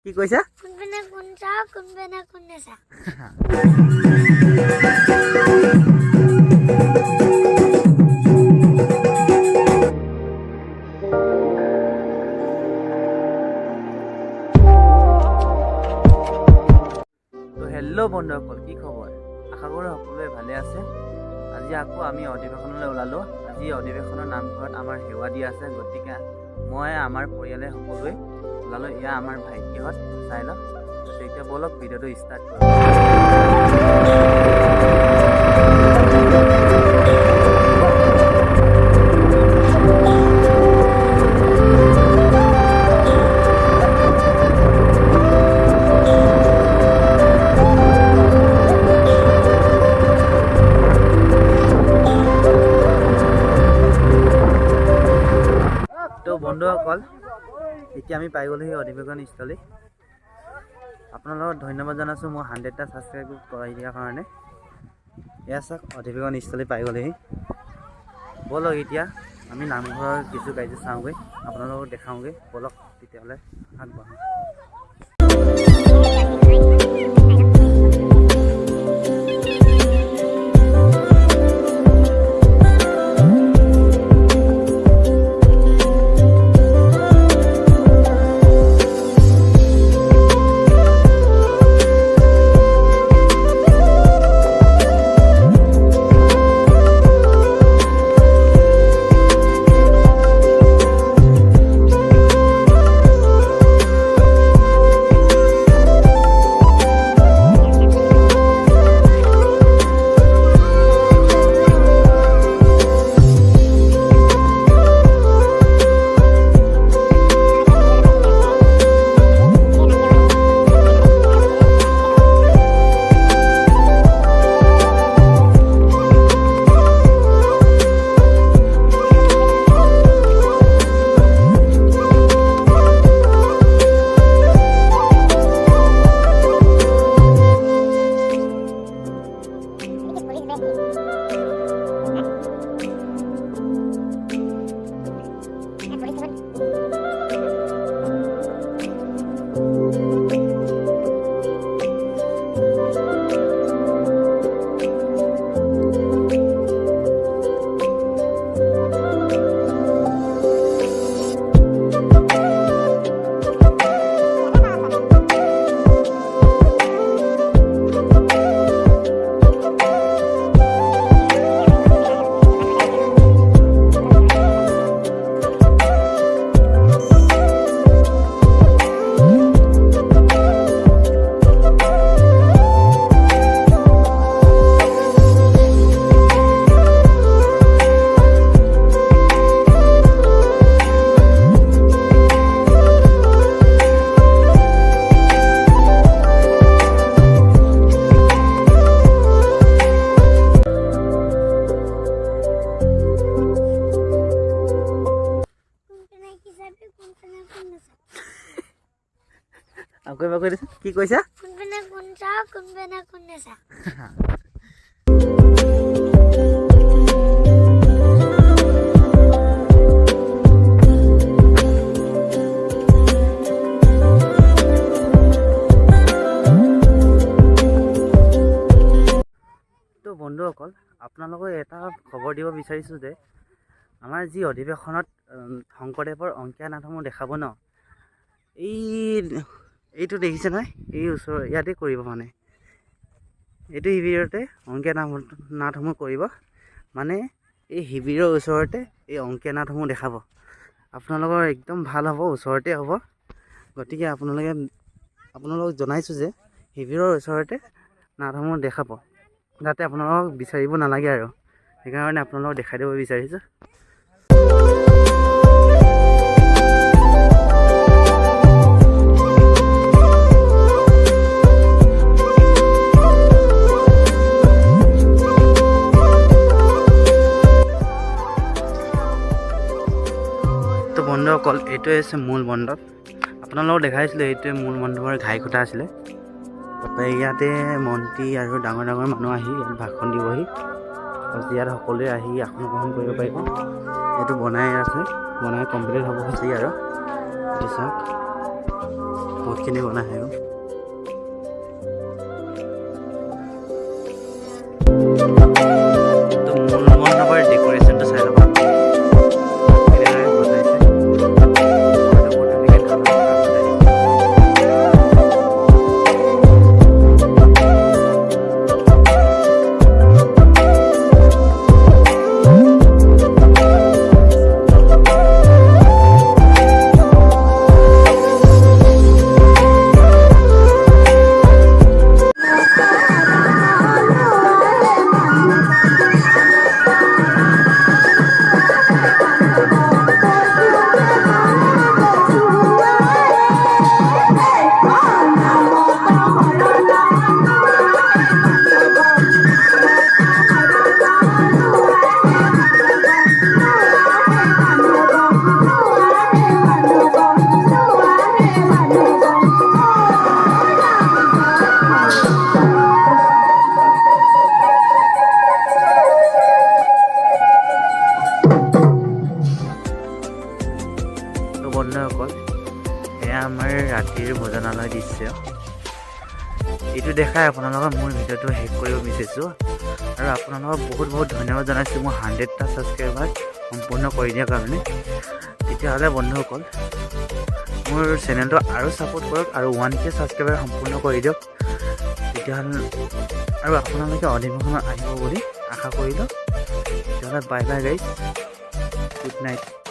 কি কৈছা? কোনবেনা কোন চাও কোনবেনা কোন নেচা। তো হেল্ল' বন্ধুসকল, কি খবৰ? আশা কৰোঁ সকলোৱে ভালে আছে। আজি আকৌ আমি অধিৱেশনলৈ ওলালোঁ। আজি অধিৱেশনৰ নামঘৰত আমাৰ সেৱা দিয়া আছে, গতিকে মই আমাৰ পৰিয়ালে সকলোৱে ওলালোঁ। এয়া আমাৰ ভাইটিহঁত, চাই লওক। এতিয়া ব'লক ভিডিঅ'টো ষ্টাৰ্ট কৰোঁ। তো বন্ধুসকল, এতিয়া আমি পাই গ'লোঁ সেই অধিৱেশন স্থলী। আপোনালোকক ধন্যবাদ জনাইছোঁ মোৰ 100টা ছাবস্ক্ৰাইব কৰাই দিয়াৰ কাৰণে। এয়া চাওক, অধিৱেশন স্থলী পাই গ'লেহি। ব'লক এতিয়া আমি নামঘৰৰ কিছু কাৰ্য চাওঁগৈ, আপোনালোকক দেখাওঁগৈ। ব'লক তেতিয়াহ'লে আগবাঢ়োঁ। আকৌ এবাৰ কৈ দিছোঁ, কি কৈছা? কোনবেনা কোন চাও কোনবেনা কোন নেচা। তো বন্ধুসকল, আপোনালোকক এটা খবৰ দিব বিচাৰিছোঁ যে আমাৰ যি অধিৱেশনত শংকৰদেৱৰ অংকীয়া নাটসমূহ দেখাব ন, এইটো দেখিছে নহয়, এই ওচৰ ইয়াতে কৰিব। মানে এইটো শিবিৰতে অংকীয়া নাটসমূহ কৰিব। মানে এই শিবিৰৰ ওচৰতে এই অংকীয়া নাটসমূহ দেখাব। আপোনালোকৰ একদম ভাল হ'ব, ওচৰতে হ'ব। গতিকে আপোনালোকক জনাইছোঁ যে শিবিৰৰ ওচৰতে নাটসমূহ দেখাব, যাতে আপোনালোকক বিচাৰিব নালাগে আৰু। সেইকাৰণে আপোনালোকক দেখাই দিব বিচাৰিছোঁ। তো বন্ধুসকল, এইটোৱে হৈছে মূল মণ্ডপ। আপোনালোকক দেখাইছিলোঁ, এইটোৱে মূল মণ্ডপৰ ঘাই খুঁটা আছিলে। ইয়াতে মন্ত্ৰী আৰু ডাঙৰ ডাঙৰ মানুহ আহি ইয়াত ভাষণ দিবহি। ইয়াত সকলোৱে আহি আসন গ্ৰহণ কৰিব পাৰিব। এইটো বনাই আছে, বনাই কমপ্লিট হ'ব হৈছে আৰু চাওক। বহুতখিনি বনাই আহিব। তো মোৰ মণ্ডপৰ ডেক'ৰেশ্যনটো চাই ল'ব আপুনি। কেনেদৰে বনাইছে। হয়তো বহুত ধুনীয়াকৈ কালাৰ বনাইছে। তো বন্ধুসকল, এয়া আমাৰ ৰাতিৰ ভোজনালয় দৃশ্য। এইটো দেখাই আপোনালোকৰ মোৰ ভিডিঅ'টো শেষ কৰিব বিচাৰিছোঁ আৰু আপোনালোকক বহুত বহুত ধন্যবাদ জনাইছোঁ মোৰ 100টা ছাবস্ক্ৰাইবাৰ সম্পূৰ্ণ কৰি দিয়াৰ কাৰণে। তেতিয়াহ'লে বন্ধুসকল, মোৰ চেনেলটো আৰু ছাপোৰ্ট কৰক আৰু 1K ছাবস্ক্ৰাইবাৰ সম্পূৰ্ণ কৰি দিয়ক। তেতিয়াহ'লে আৰু আপোনালোকে অধিৱেশনত আহিব বুলি আশা কৰিলোঁ। তেতিয়াহ'লে bye bye guys, good night.